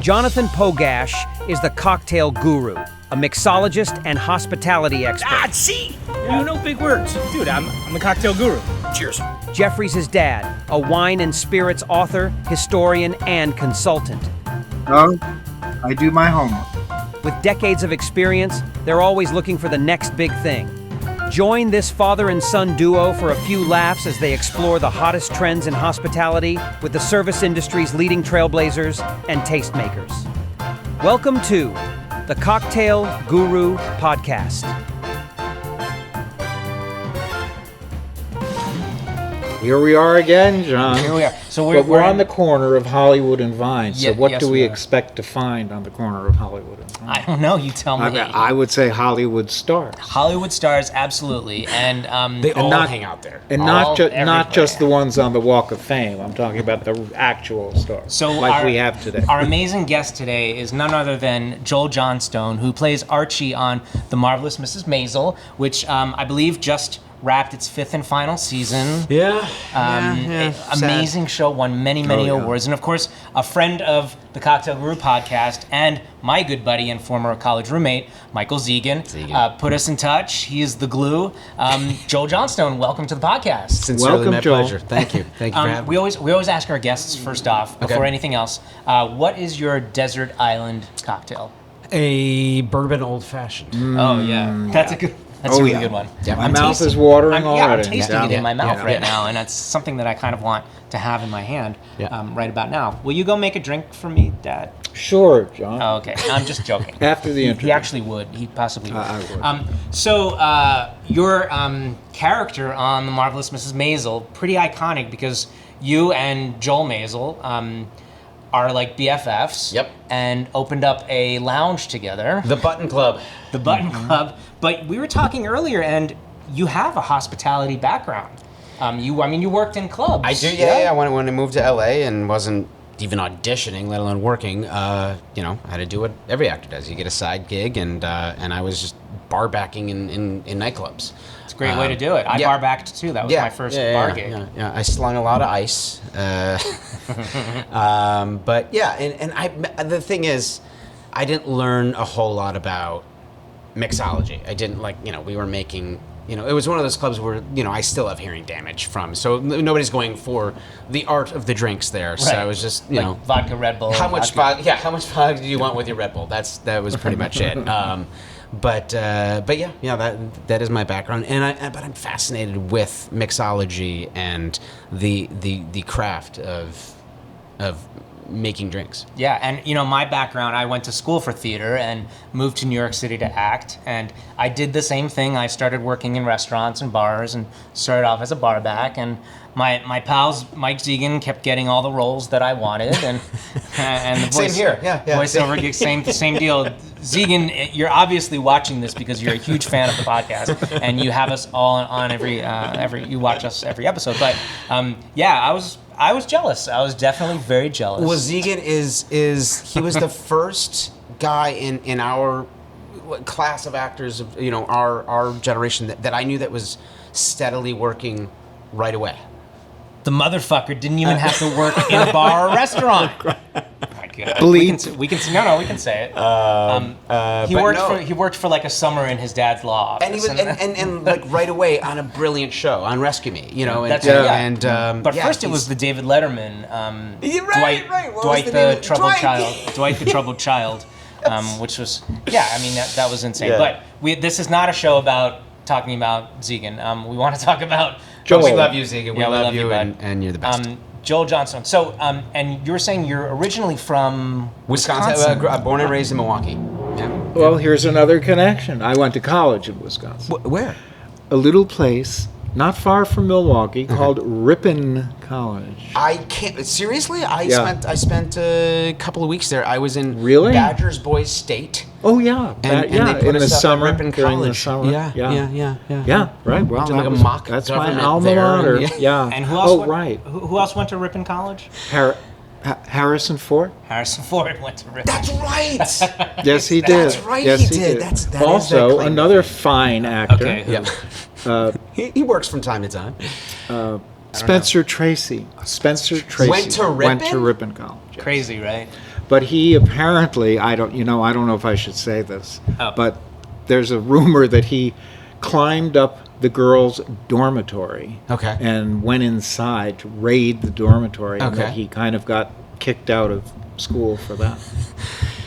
Jonathan Pogash is the cocktail guru, a mixologist and hospitality expert. See? You know big words. Dude, I'm the cocktail guru. Cheers. Jeffrey's his dad, a wine and spirits author, historian, and consultant. No, I do my homework. With decades of experience, they're always looking for the next big thing. Join this father and son duo for a few laughs as they explore the hottest trends in hospitality with the service industry's leading trailblazers and tastemakers. Welcome to the Cocktail Guru Podcast. Here we are again, John. Here we are. So we're on the corner of Hollywood and Vine. So what yes, do we we are. expect to find on the corner of Hollywood and Vine? I don't know. You tell me. I would say Hollywood stars. Hollywood stars, absolutely, and They all not- hang out there. And not just the ones on the Walk of Fame. I'm talking about the actual stars, So like we have today. Our amazing guest today is none other than Joel Johnstone, who plays Archie on The Marvelous Mrs. Maisel, which I believe just wrapped its 5th and final season. Amazing show, won many awards, and of course a friend of the Cocktail Guru podcast and my good buddy and former college roommate Michael Zegan. Put us in touch. He is the glue. Joel Johnstone, welcome to the podcast. Sincerely, Welcome, my Joel. pleasure. Thank you. Thank you for having We me. always ask our guests first off, before anything else, what is your desert island cocktail? A bourbon old-fashioned. Oh yeah, that's a good. That's a really good one. Yeah, My mouth is watering already. I'm tasting it in my mouth Yeah. right now, and that's something that I kind of want to have in my hand Yeah. right about now. Will you go make a drink for me, Dad? Sure, John. Oh, okay, I'm just joking. After the interview. He actually would. He possibly would. I would. So your character on The Marvelous Mrs. Maisel, pretty iconic because you and Joel Maisel are like BFFs. Yep. And opened up a lounge together. The Button Club. The Button Club. But we were talking earlier, and you have a hospitality background. You worked in clubs. I do, yeah. When I moved to LA and wasn't even auditioning, let alone working, I had to do what every actor does. You get a side gig, and I was just bar backing in nightclubs. It's a great way to do it. I bar backed too. That was my first bar gig. Yeah, I slung a lot of ice. But yeah, and the thing is, I didn't learn a whole lot about mixology. I didn't we were making, it was one of those clubs where, I still have hearing damage from. So nobody's going for the art of the drinks there. So I was just, vodka, Red Bull. how much vodka do you want with your Red Bull? That was pretty much it. But that is my background, but I'm fascinated with mixology and the craft of making drinks. Yeah, and my background, I went to school for theater and moved to New York City to act, and I did the same thing. I started working in restaurants and bars and started off as a bar back, and my pals Mike Zegan kept getting all the roles that I wanted, and the voice, Same here, yeah. voiceover gig, same deal. Zegan, you're obviously watching this because you're a huge fan of the podcast, and you have us all on every you watch us every episode. But I was jealous. I was definitely very jealous. Well, Zegan he was the first guy in our class of actors of our generation that I knew that was steadily working right away. The motherfucker didn't even have to work in a bar or restaurant. Oh my God. We can say it. He worked for like a summer in his dad's law office. And he was and like right away on a brilliant show on Rescue Me, That's and but first it was the David Letterman, Dwight the Troubled Child, which was that was insane. Yeah. But this is not a show about talking about Zegan. We want to talk about Joel. We love you, Zegan. We Yeah, love you, bud. and you're the best. Joel Johnstone. So, and you were saying you're originally from Wisconsin. Born and raised in Milwaukee. Yeah. Well, here's another connection. I went to college in Wisconsin. Where? A little place not far from Milwaukee called Ripon College. I can't seriously. I spent a couple of weeks there. I was in Really? Badgers Boys State. Oh yeah, And they put in the us up at summer Ripon during the College. summer. Yeah. Right. Well, Did like a that was- mock That's my government alma there, mater. and Yeah. And who else? Oh right. Who else went to Ripon College? Harrison Ford. Harrison Ford went to Ripon. That's right. Yes, he did. That's right, Yes, he did. That is that also claim. another fine actor. Okay. Yeah. He works from time to time. Spencer Tracy. Spencer Tracy Went to Went to Ripon? Ripon College. Yes. Crazy, right? But he apparently, I don't know if I should say this, Oh. but there's a rumor that he climbed up the girls' dormitory Okay. and went inside to raid the dormitory, and that Okay. he kind of got kicked out of school for that.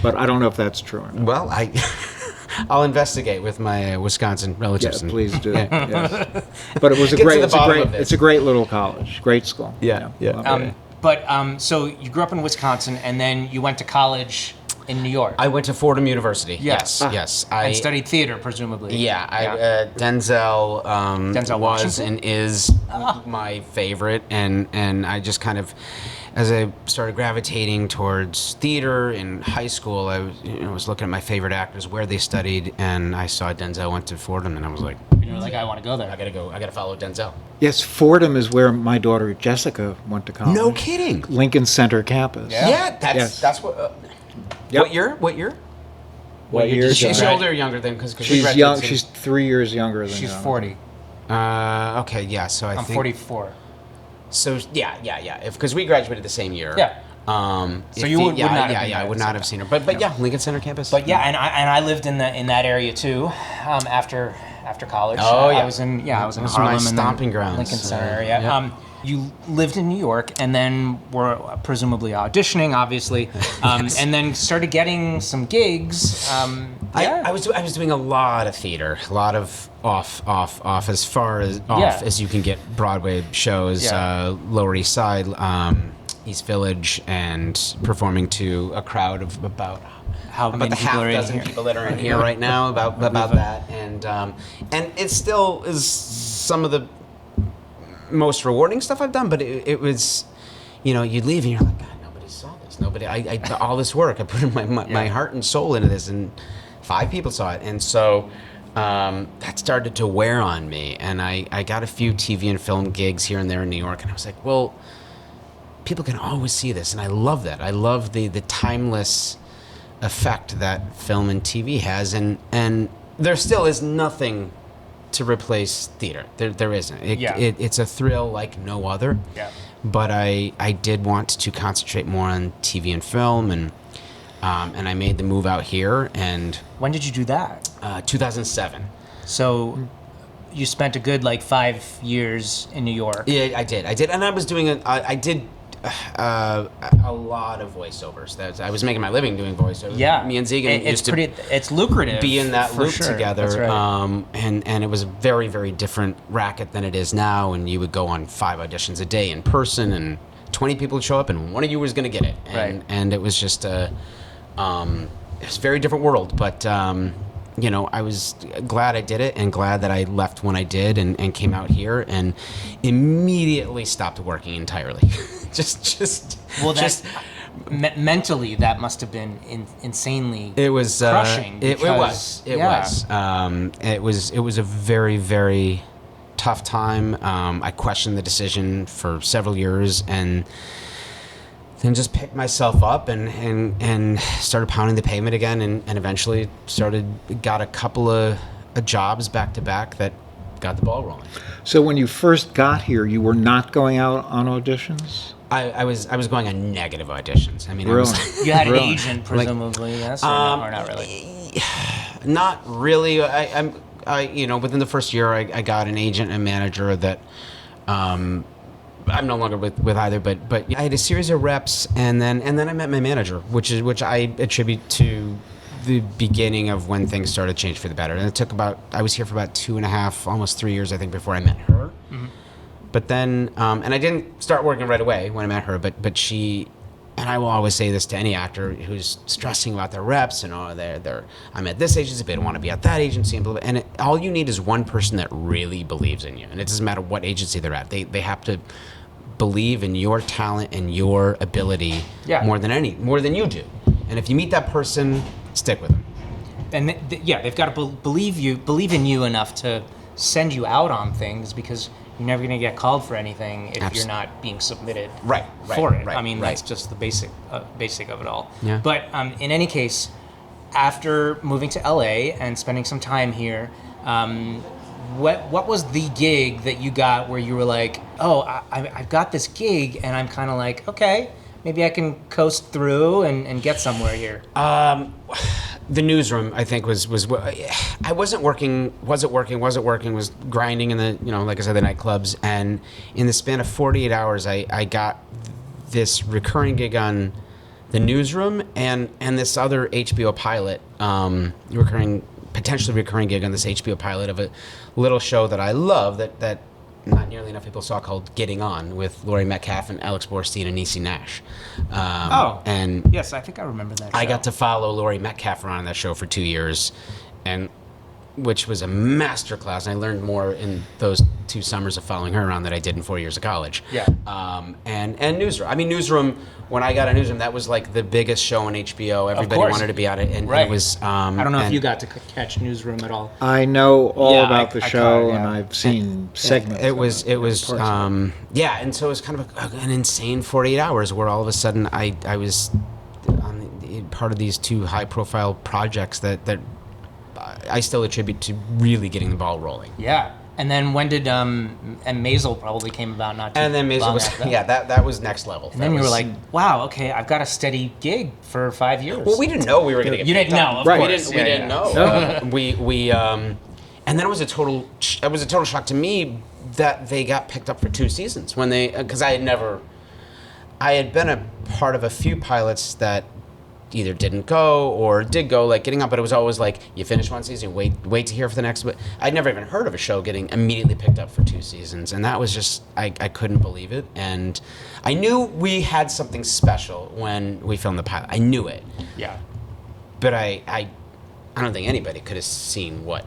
But I don't know if that's true or not. Well, I'll investigate with my Wisconsin Yeah, relatives. please do. Yes. But it was Get to the bottom of this. it's a great little college, great school. Yeah, yeah. Love it. So you grew up in Wisconsin, and then you went to college in New York. I went to Fordham University. Yes. Yes. and studied theater, presumably. Yeah, Denzel, Denzel was Washington? and is my favorite, and I just kind of, as I started gravitating towards theater in high school, I was looking at my favorite actors, where they studied, and I saw Denzel went to Fordham, and I was like, You're like, I want to go there. I gotta follow Denzel. Yes, Fordham is where my daughter Jessica went to college. No kidding. Lincoln Center campus. Yeah. That's what. Yep. What year? What year? What year? Is she John? older or younger than? Because She's young. She's 3 years younger than She's John. 40. Okay, yeah. So I I'm think 44. So yeah. Because we graduated the same year. Yeah. So you would not have been I there would at the not have seen her. But yeah, Lincoln Center campus. But yeah, and I lived in that area too. After college. Oh, yeah. I was in Those are my Harlem and then stomping grounds. Lincoln Center So, area. yeah. You lived in New York, and then were presumably auditioning, obviously, Yes. and then started getting some gigs. I was doing a lot of theater, a lot of off as far as Yeah. as you can get Broadway shows, Yeah. Lower East Side, East Village, and performing to a crowd of about How about many the people half are in dozen here? people that are in here right now about that, and it still is some of the most rewarding stuff I've done, but it was, you'd leave and you're like, God, nobody saw this. Nobody, all this work, I put in my heart and soul into this, and 5 people saw it. And so that started to wear on me. And I got a few TV and film gigs here and there in New York, and I was like, well, people can always see this. And I love that. I love the timeless effect that film and TV has. And there still is nothing to replace theater. There isn't. It's a thrill like no other. Yeah. But I did want to concentrate more on TV and film, and I made the move out here. And When did you do that? 2007. So you spent a good 5 years in New York. Yeah, I did, and I was doing I did a lot of voiceovers. I was making my living doing voiceovers. Yeah. Me and Zegan used to it's lucrative. be in that for loop sure. together. That's right. And it was a very, very different racket than it is now. And you would go on 5 auditions a day in person, and 20 people would show up, and one of you was going to get it. And, Right. and it was just it was a very different world. But I was glad I did it, and glad that I left when I did, and came out here and immediately stopped working entirely. Mentally, that must have been insanely. It was crushing. It because- was. It was a very, very tough time. I questioned the decision for several years, and then just picked myself up and started pounding the pavement again, and eventually got a couple of jobs back to back that got the ball rolling. So when you first got here, you were not going out on auditions? I was going on negative auditions. I mean, I Really? was, You had an Really? agent, presumably, yes, or not really. not really. Within the first year, I got an agent and manager that I'm no longer with either. But I had a series of reps, and then I met my manager, which I attribute to the beginning of when things started to change for the better. And it took I was here for about 2.5, almost 3 years, I think, before I met her. Mm-hmm. But then, and I didn't start working right away when I met her, but she, and I will always say this to any actor who's stressing about their reps and I'm at this agency, but I don't want to be at that agency, and blah, blah, and all you need is one person that really believes in you. And it doesn't matter what agency they're at. They have to believe in your talent and your ability more than you do. And if you meet that person, stick with them. And they've got to believe in you enough to send you out on things, because you're never going to get called for anything if you're not being submitted for it. I mean, that's just the basic of it all. Yeah. But in any case, after moving to LA and spending some time here, what was the gig that you got where you were like, oh, I've got this gig, and I'm kind of like, okay, maybe I can coast through and get somewhere here? The newsroom, I think, was I wasn't working, was grinding in the, like I said, the nightclubs. And in the span of 48 hours, I got this recurring gig on the newsroom and this other HBO pilot, potentially recurring gig on this HBO pilot of a little show that I love that not nearly enough people saw, called Getting On, with Laurie Metcalf and Alex Borstein and Niecy Nash. And yes, I think I remember that show. I got to follow Laurie Metcalf around on that show for 2 years, and which was a masterclass. I learned more in those 2 summers of following her around than I did in 4 years of college. Yeah. And Newsroom. I mean, Newsroom, when I got on Newsroom, that was like the biggest show on HBO. Everybody course. wanted to be on it. And Right. it was... I don't know if you got to catch Newsroom at all. I know all Yeah, about the I show, caught it, and yeah. I've seen segments. It was, parts of it. yeah, and so it was kind of an insane 48 hours where all of a sudden I was on part of these 2 high-profile projects that I still attribute to really getting the ball rolling. Yeah. And then when did and Maisel probably came about not too And then Maisel long was, after that. yeah, that was next level. And then you were like, wow, okay, I've got a steady gig for 5 years. well, we didn't know we were going to get. You didn't picked up. know, of Right. course. We didn't know. No. We and then it was a total shock to me that they got picked up for 2 seasons when because I had been a part of a few pilots that either didn't go or did go, like Getting Up, but it was always like, you finish 1 season, wait to hear for the next. But I'd never even heard of a show getting immediately picked up for 2 seasons, and that was just, I couldn't believe it. And I knew we had something special when we filmed the pilot. I knew it, Yeah. but I don't think anybody could have seen what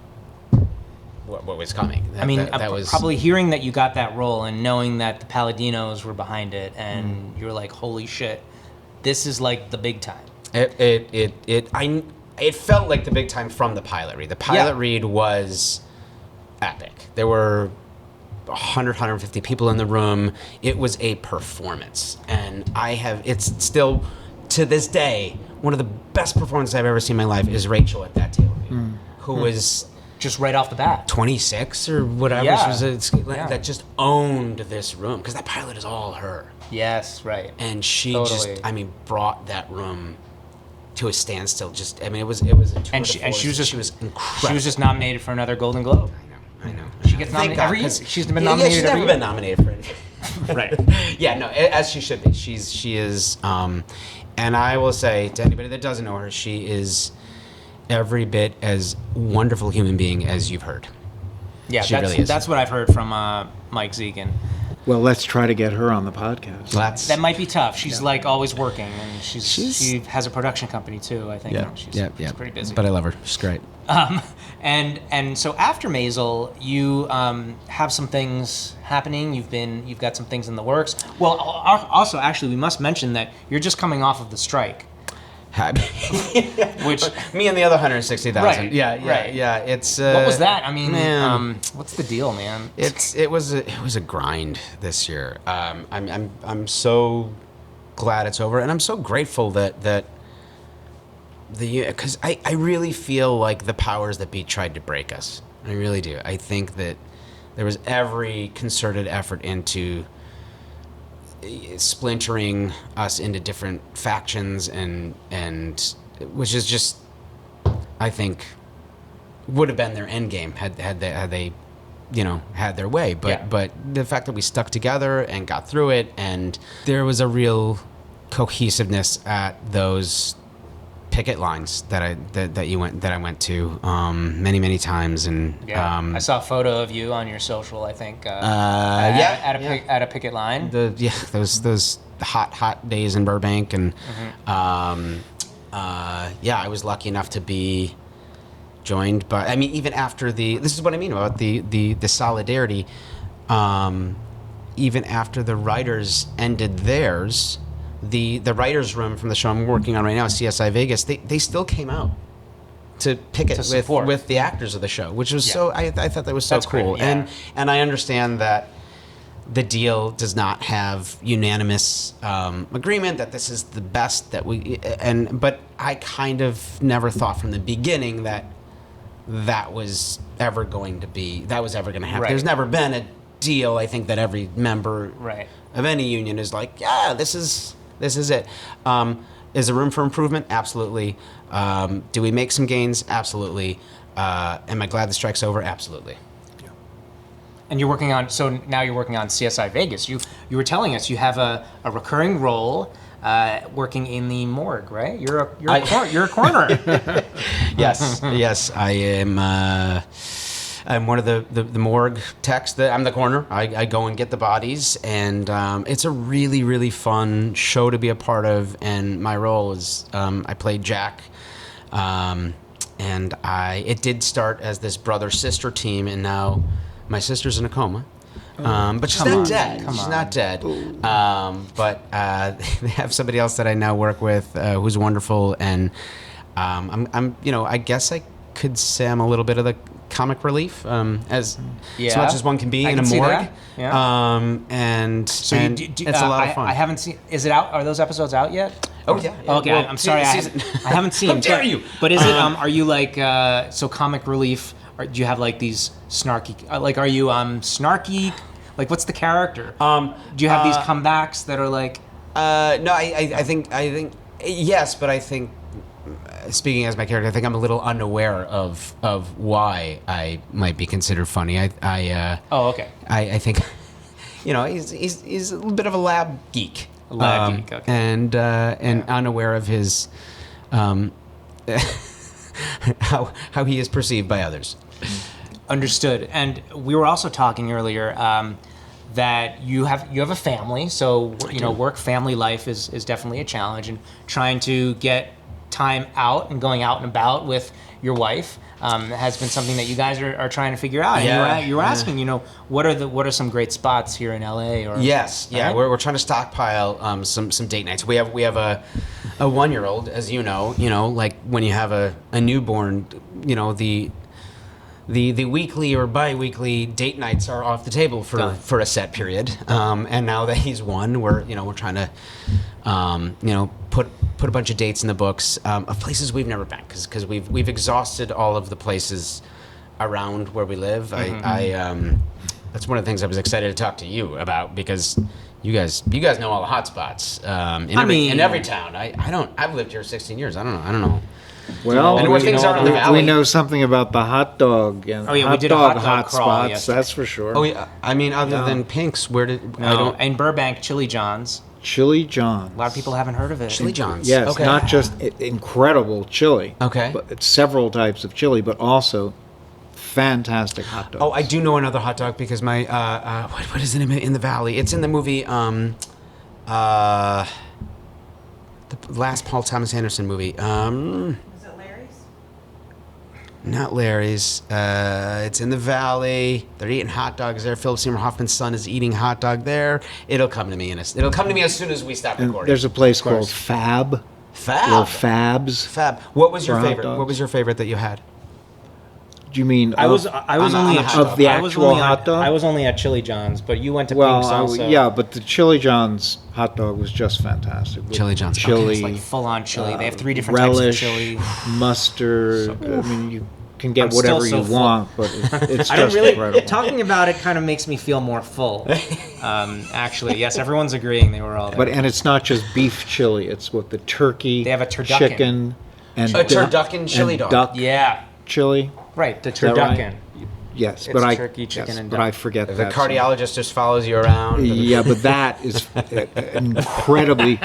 was coming. I mean, that was probably hearing that you got that role and knowing that the Palladinos were behind it, and you're like, holy shit, this is like the big time. It felt like the big time from the pilot read. The pilot read was epic. There were 150 people in the room. It was a performance, and it's still to this day one of the best performances I've ever seen in my life. Is Rachel at that table read, who was Just right off the bat. 26 or whatever. Yeah. That just owned this room, because that pilot is all her. Yes, right. And she Totally. brought that room to a standstill. It was a tour And de she force. was She was incredible. She was just nominated for another Golden Globe. I know. She gets nominated every year. She's been nominated she's every never year. been nominated for anything. Right. Yeah, no, as she should be. She is, and I will say to anybody that doesn't know her, she is every bit as wonderful human being as you've heard. Yeah, She really is. that's what I've heard from Mike Zegan. Well, let's try to get her on the podcast. That might be tough. She's like always working, and she has a production company too, I think. She's pretty busy. But I love her. She's great. And so after Maisel, you have some things happening. You've got some things in the works. Well, also, actually, we must mention that you're just coming off of the strike. Which Me and the other 160,000. Right, Yeah. right. Yeah. It's what was that? I mean, man. what's the deal, man? It was a grind this year. I'm so glad it's over, and I'm so grateful that because I really feel like the powers that be tried to break us. I really do. I think that there was every concerted effort into splintering us into different factions, and which is just, I think, would have been their end game had they had their way. But the fact that we stuck together and got through it, and there was a real cohesiveness at those picket lines that I went to many times, and I saw a photo of you on your social. I think at a picket line. Those hot days in Burbank, and I was lucky enough to be joined by. I mean, even after this is what I mean about the solidarity. Even after the writers ended theirs. The writers' room from the show I'm working on right now, CSI Vegas, they still came out to picket with the actors of the show, which was so I thought that was so That's cool. great, yeah. And I understand that the deal does not have unanimous agreement that this is the best that but I kind of never thought from the beginning that was ever going to happen. Right. There's never been a deal, I think, that every member of any union is like, yeah, this is This is it. Is there room for improvement? Absolutely. Do we make some gains? Absolutely. Am I glad the strike's over? Absolutely. And you're working on, so now you're working on CSI Vegas. You were telling us you have a recurring role working in the morgue, right? You're a coroner. Yes, yes, I am. I'm one of the morgue techs. I'm the coroner. I go and get the bodies, and it's a really, really fun show to be a part of. And my role is I played Jack, and it did start as this brother-sister team, and now my sister's in a coma. But she's not dead. She's not dead. But they have somebody else that I now work with who's wonderful, and I'm I guess I could say I'm a little bit of the comic relief, as much as one can be in a morgue. Yeah. And So and it's a lot of fun. I haven't seen. Is it out? Are those episodes out yet? Oh yeah. Okay, Well, I'm sorry. I haven't seen. How dare you? But is it? Are you like so comic relief? Or do you have like these snarky? Like, are you snarky? Like, what's the character? Do you have these comebacks that are like? No, I think yes, but I think speaking as my character, I think I'm a little unaware of why I might be considered funny. Oh, okay. I think he's a little bit of a lab geek. Geek, okay. And unaware of his how he is perceived by others. Understood. And we were also talking earlier that you have a family, so work family life is definitely a challenge, and trying to get time out and going out and about with your wife has been something that you guys are trying to figure out. Yeah. And you were asking, what are some great spots here in LA? Or Yes, yeah, right? we're trying to stockpile some date nights. We have a 1-year-old, as you know, like when you have a newborn, the weekly or bi-weekly date nights are off the table for a set period. And now that he's 1, we're trying to put a bunch of dates in the books of places we've never been, because we've exhausted all of the places around where we live. I that's one of the things I was excited to talk to you about, because you guys know all the hot spots in every town. I don't. I've lived here 16 years. I don't know. Well, And where things are in the valley. we know something about the hot dog and we hot did a dog hot dog crawl spots. yesterday. That's for sure. Oh yeah. I mean, other than Pink's, where did I No, don't. in Burbank, Chili John's. Chili John's. A lot of people haven't heard of it. Chili John's. Yes, Okay. not just incredible chili. Okay. But it's several types of chili, but also fantastic hot dogs. Oh, I do know another hot dog, because my what is it in the valley? It's in the movie the last Paul Thomas Anderson movie. Is it Larry's? Not Larry's. It's in the valley. They're eating hot dogs there. Philip Seymour Hoffman's son is eating hot dog there. It'll come to me it'll come to me as soon as we stop and recording. there's a place called Fab. Fab. Or Fabs. Fab. What was your for hot favorite? dogs. What was your favorite that you had? Do you mean I was only at of the actual hot dog? I was only at Chili John's, but you went to Well, Pink's also. yeah, but the Chili John's hot dog was just fantastic. With Chili John's. Okay. chili, It's like full on chili. They have 3 different types of relish, chili. mustard. I mean, you can get I'm still whatever so you full. want, but it's I don't just really. incredible. Talking about it kind of makes me feel more full. Actually, yes, everyone's agreeing they were all there. And it's not just beef chili; it's with the turkey, They have a turducken. chicken, and A turducken chili and dog. duck yeah, chili. right, the that right? turducken. Yes, It's but I turkey, chicken, yes, and but duck. I forget The that. cardiologist just follows you around. Yeah, but that is incredibly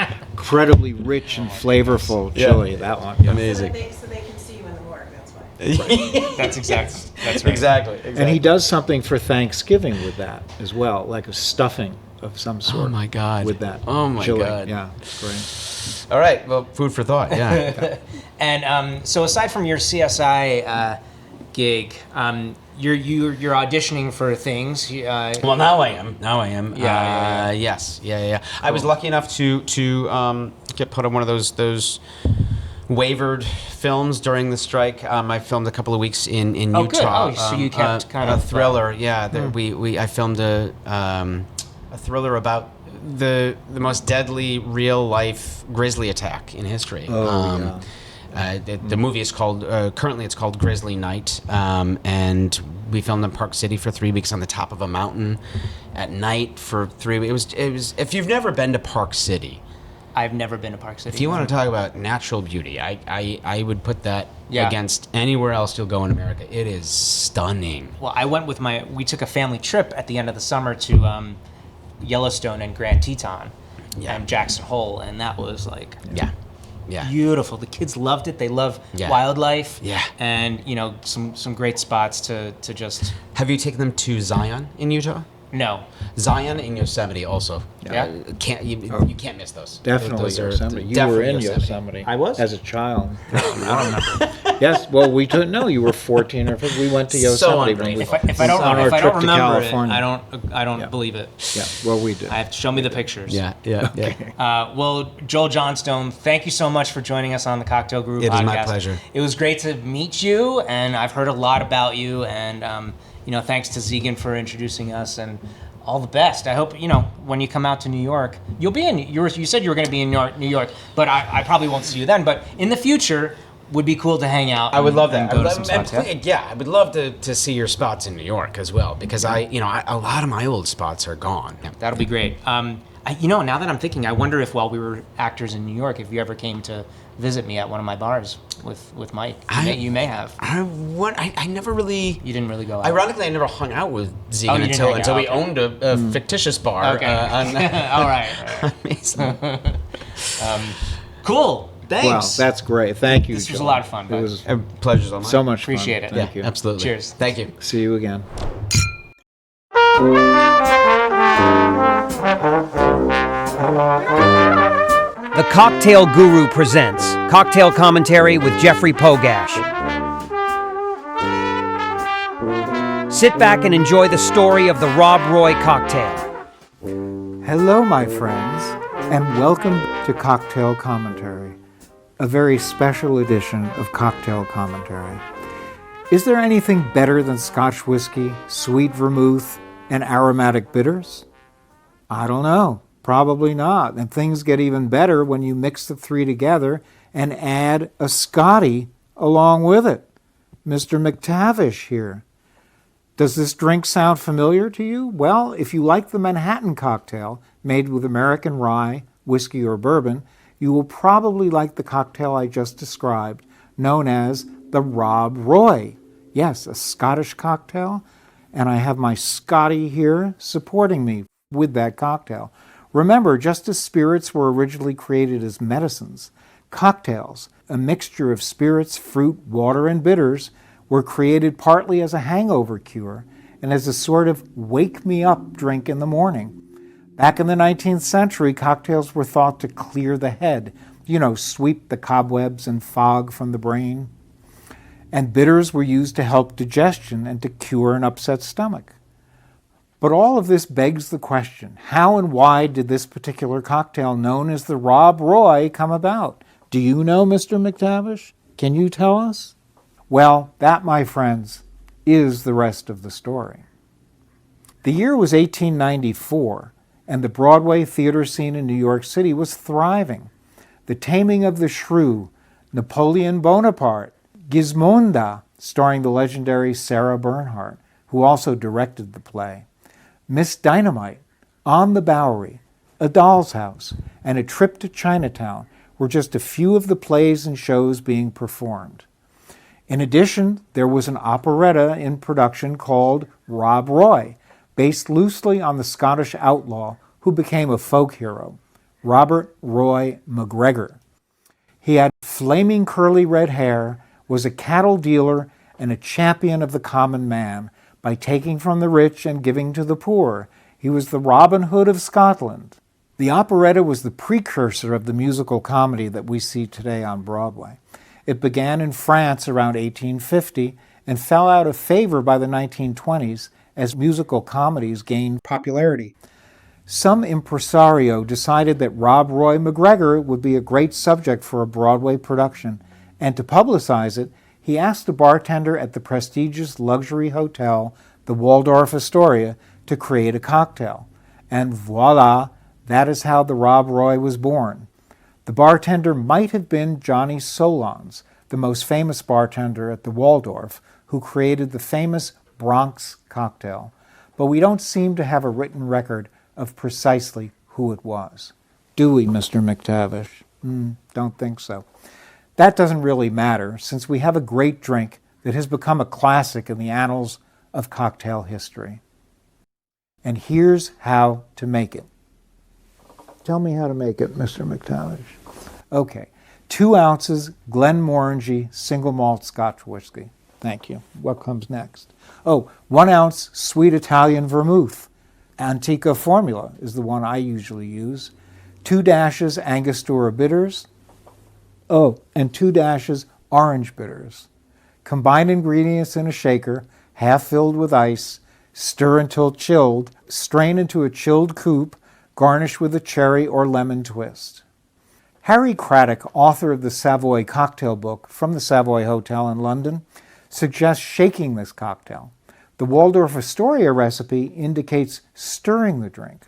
rich and flavorful chili. That one. Amazing. So they can see you in the morgue, that's why. That's right. Exactly. And he does something for Thanksgiving with that as well, like a stuffing of some sort. Oh my God. With that. Oh my chili. God. Yeah, it's great. All right. Well, food for thought. Yeah. And so aside from your CSI gig, you're auditioning for things. Well, now I am. Yeah. Yes. Yeah. I was lucky enough to get put on one of those wavered films during the strike. I filmed a couple of weeks in Oh, good. Utah. Oh, so you kept kind a of thriller. Yeah. I filmed a thriller about the most deadly real life grizzly attack in history. The movie is called currently it's called Grizzly Night, and we filmed in Park City for 3 weeks on the top of a mountain at night for 3 weeks. It was if you've never been to Park City, I've never been to Park City. If you want to talk about natural beauty, I would put that Yeah. against anywhere else you'll go in America. It is stunning. Well, I went with we took a family trip at the end of the summer to Yellowstone and Grand Teton Yeah. and Jackson Hole, and that was like Yeah. Yeah. beautiful. The kids loved it. They love Yeah. wildlife. Yeah. And, some great spots to just, Have you taken them to Zion in Utah? no. Zion and Yosemite also. Yeah. You can't miss those. Definitely Those are Yosemite. You were definitely in Yosemite. I was? As a child. Yes, well, we took, no, you were 14 or 15. We went to So Yosemite when we, unbelievable. If I don't on our if I trip don't to remember it, California. I don't Yeah. believe it. Yeah, well, we did. I have to show me the pictures. Yeah. Well, Joel Johnstone, thank you so much for joining us on the Cocktail Guru It podcast. is my pleasure. It was great to meet you, and I've heard a lot about you, and thanks to Zegan for introducing us, and all the best. I hope when you come out to New York, you'll be in. You said you were going to be in New York, but I probably won't see you then. But in the future, would be cool to hang out. I would love and that. go to some spots, yeah? I would love to see your spots in New York as well, because a lot of my old spots are gone. That'll be great. Now that I'm thinking, I wonder if while we were actors in New York, if you ever came to visit me at one of my bars with Mike. You may have. I never really. You didn't really go out. Ironically, I never hung out with Oh, Zegan you didn't hang until out, we okay. owned a fictitious bar. Okay. On All right. Amazing. Cool. Thanks. Wow, that's great. Thank you, This was a Joel. lot of fun, It bud. was Pleasure's all mine. so much Appreciate fun. it. Thank you. Absolutely. Cheers. Thank you. See you again. The Cocktail Guru presents Cocktail Commentary with Jeffrey Pogash. Sit back and enjoy the story of the Rob Roy cocktail. Hello, my friends, and welcome to Cocktail Commentary, a very special edition of Cocktail Commentary. Is there anything better than Scotch whiskey, sweet vermouth, and aromatic bitters? I don't know. Probably not. And things get even better when you mix the three together and add a Scotty along with it. Mr. McTavish here. Does this drink sound familiar to you? Well, if you like the Manhattan cocktail made with American rye, whiskey, or bourbon, you will probably like the cocktail I just described, known as the Rob Roy. Yes, a Scottish cocktail, and I have my Scotty here supporting me with that cocktail. Remember, just as spirits were originally created as medicines, cocktails, a mixture of spirits, fruit, water, and bitters, were created partly as a hangover cure and as a sort of wake-me-up drink in the morning. Back in the 19th century, cocktails were thought to clear the head, sweep the cobwebs and fog from the brain. And bitters were used to help digestion and to cure an upset stomach. But all of this begs the question, how and why did this particular cocktail known as the Rob Roy come about? Do you know, Mr. McTavish? Can you tell us? Well, that, my friends, is the rest of the story. The year was 1894, and the Broadway theater scene in New York City was thriving. The Taming of the Shrew, Napoleon Bonaparte, Gismonda, starring the legendary Sarah Bernhardt, who also directed the play, Miss Dynamite, On the Bowery, A Doll's House, and A Trip to Chinatown were just a few of the plays and shows being performed. In addition, there was an operetta in production called Rob Roy, based loosely on the Scottish outlaw who became a folk hero, Robert Roy MacGregor. He had flaming curly red hair, was a cattle dealer, and a champion of the common man, by taking from the rich and giving to the poor. He was the Robin Hood of Scotland. The operetta was the precursor of the musical comedy that we see today on Broadway. It began in France around 1850 and fell out of favor by the 1920s as musical comedies gained popularity. Some impresario decided that Rob Roy MacGregor would be a great subject for a Broadway production, and to publicize it, he asked a bartender at the prestigious luxury hotel, the Waldorf Astoria, to create a cocktail. And voila, that is how the Rob Roy was born. The bartender might have been Johnny Solondz, the most famous bartender at the Waldorf, who created the famous Bronx cocktail. But we don't seem to have a written record of precisely who it was. Do we, Mr. McTavish? Don't think so. That doesn't really matter, since we have a great drink that has become a classic in the annals of cocktail history. And here's how to make it. Tell me how to make it, Mr. McTavish. Okay, 2 ounces Glenmorangie single malt Scotch whiskey. Thank you. What comes next? 1 ounce sweet Italian vermouth. Antica Formula is the one I usually use. 2 dashes Angostura bitters. And 2 dashes orange bitters. Combine ingredients in a shaker, half filled with ice. Stir until chilled. Strain into a chilled coupe. Garnish with a cherry or lemon twist. Harry Craddock, author of the Savoy Cocktail Book from the Savoy Hotel in London, suggests shaking this cocktail. The Waldorf Astoria recipe indicates stirring the drink.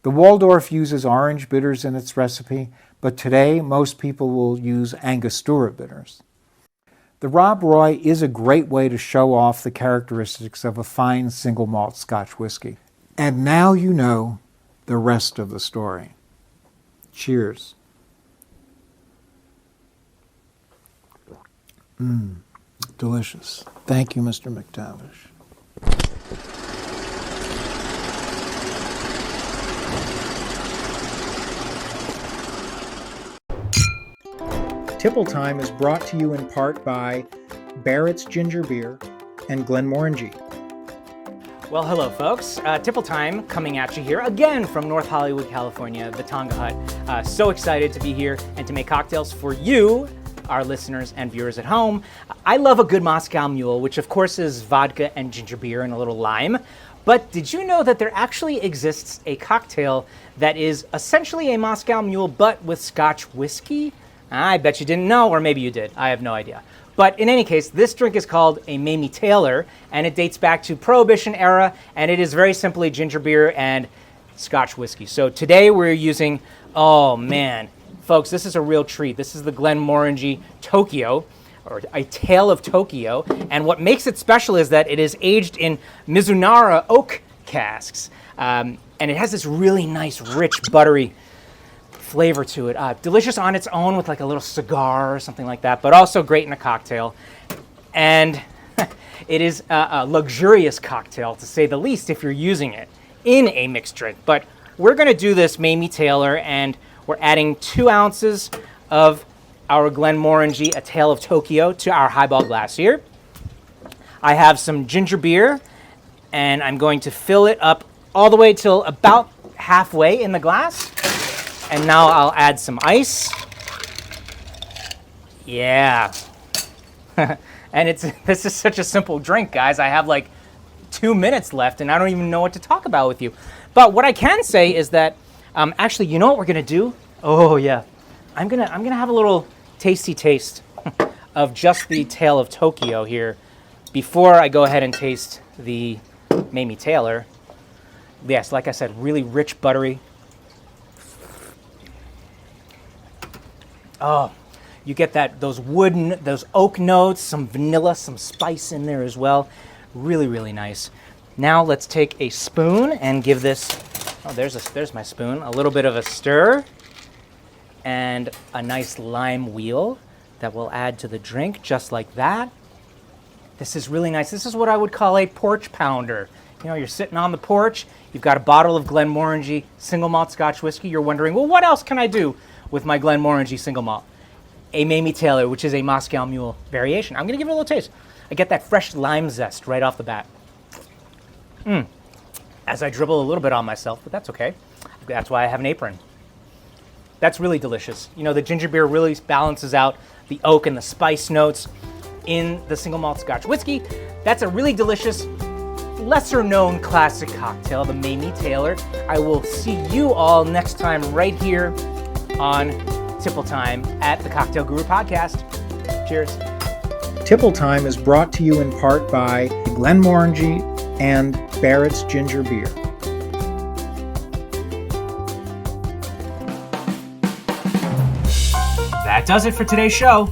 The Waldorf uses orange bitters in its recipe, but today most people will use Angostura bitters. The Rob Roy is a great way to show off the characteristics of a fine single malt Scotch whiskey. And now you know the rest of the story. Cheers. Delicious. Thank you, Mr. McTavish. Tipple Time is brought to you in part by Barrett's Ginger Beer and Glenmorangie. Well, hello, folks. Tipple Time coming at you here again from North Hollywood, California, the Tonga Hut. So excited to be here and to make cocktails for you, our listeners and viewers at home. I love a good Moscow Mule, which of course is vodka and ginger beer and a little lime. But did you know that there actually exists a cocktail that is essentially a Moscow Mule but with Scotch whiskey? I bet you didn't know, or maybe you did. I have no idea. But in any case, this drink is called a Mamie Taylor, and it dates back to Prohibition era, and it is very simply ginger beer and Scotch whiskey. So today we're using, oh man, folks, this is a real treat. This is the Glenmorangie Tokyo, or a Tale of Tokyo, and what makes it special is that it is aged in Mizunara oak casks, and it has this really nice, rich, buttery flavor to it. Delicious on its own with like a little cigar or something like that, but also great in a cocktail. And it is a luxurious cocktail, to say the least, if you're using it in a mixed drink. But we're going to do this Mamie Taylor, and we're adding 2 ounces of our Glenmorangie, A Tale of Tokyo, to our highball glass here. I have some ginger beer, and I'm going to fill it up all the way till about halfway in the glass. And now I'll add some ice. Yeah. And this is such a simple drink, guys. I have like 2 minutes left, and I don't even know what to talk about with you. But what I can say is that, actually, you know what we're gonna do? Oh yeah, I'm gonna have a little tasty taste of just the Tale of Tokyo here before I go ahead and taste the Mamie Taylor. Yes, like I said, really rich, buttery. Oh, you get those oak notes, some vanilla, some spice in there as well. Really, really nice. Now let's take a spoon and give this, there's my spoon, a little bit of a stir and a nice lime wheel that we'll add to the drink just like that. This is really nice. This is what I would call a porch pounder. You know, you're sitting on the porch, you've got a bottle of Glenmorangie single malt Scotch whiskey. You're wondering, well, what else can I do with my Glenmorangie single malt? A Mamie Taylor, which is a Moscow Mule variation. I'm going to give it a little taste. I get that fresh lime zest right off the bat. As I dribble a little bit on myself, but that's okay. That's why I have an apron. That's really delicious. You know, the ginger beer really balances out the oak and the spice notes in the single malt Scotch whiskey. That's a really delicious, lesser known classic cocktail, the Mamie Taylor. I will see you all next time right here on Tipple Time at the Cocktail Guru Podcast. Cheers. Tipple Time is brought to you in part by Glenmorangie and Barrett's Ginger Beer. That does it for today's show.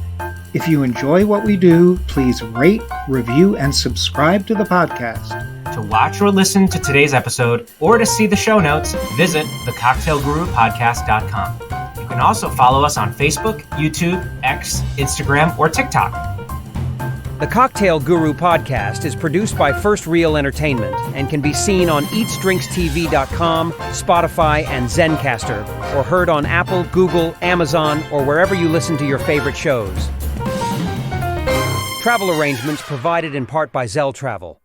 If you enjoy what we do, please rate, review, and subscribe to the podcast. To watch or listen to today's episode or to see the show notes, visit thecocktailgurupodcast.com. You can also follow us on Facebook, YouTube, X, Instagram, or TikTok. The Cocktail Guru podcast is produced by First Reel Entertainment and can be seen on EatsDrinksTV.com, Spotify, and Zencaster, or heard on Apple, Google, Amazon, or wherever you listen to your favorite shows. Travel arrangements provided in part by Zell Travel.